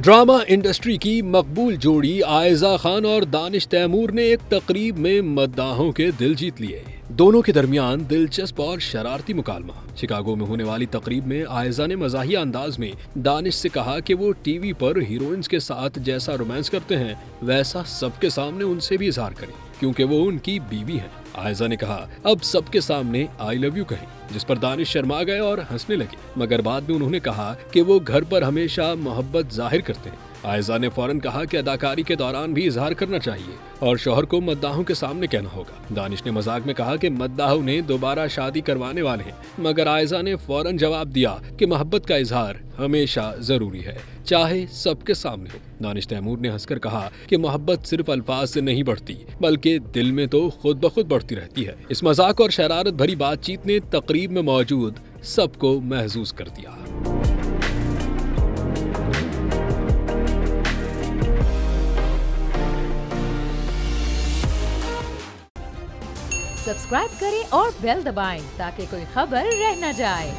Drama industry की मकबूल जोड़ी आयजा खान और दानिश तैमूर ने एक तकरीब में मद्दाहों के दिल जीत लिए। दोनों के दरमियान दिलचस्प और शरारती मुकालमा। शिकागो में होने वाली तकरीब में आयजा ने मज़ाहिया अंदाज में दानिश से कहा कि वो टीवी पर हीरोइंस के साथ जैसा रोमांस करते हैं वैसा सबके सामने उनसे भी इजहार करें, क्योंकि वो उनकी बीवी हैं। आयजा ने कहा अब सबके सामने आई लव यू कहें, जिस पर दानिश शर्मा गए और हंसने लगे, मगर बाद में उन्होंने कहा कि वो घर पर हमेशा मोहब्बत जाहिर करते हैं। आयजा ने फौरन कहा कि अदाकारी के दौरान भी इजहार करना चाहिए और शौहर को मद्दाहों के सामने कहना होगा। दानिश ने मजाक में कहा कि मद्दाह उन्हें दोबारा शादी करवाने वाले हैं, मगर आयजा ने फौरन जवाब दिया कि मोहब्बत का इजहार हमेशा जरूरी है, चाहे सबके सामने हो। दानिश तैमूर ने हंसकर कहा कि मोहब्बत सिर्फ अल्फाज से नहीं बढ़ती, बल्कि दिल में तो खुद ब खुद बढ़ती रहती है। इस मजाक और शरारत भरी बातचीत ने तकरीब में मौजूद सबको महसूस कर दिया। सब्सक्राइब करें और बेल दबाएं ताकि कोई खबर रह न जाए।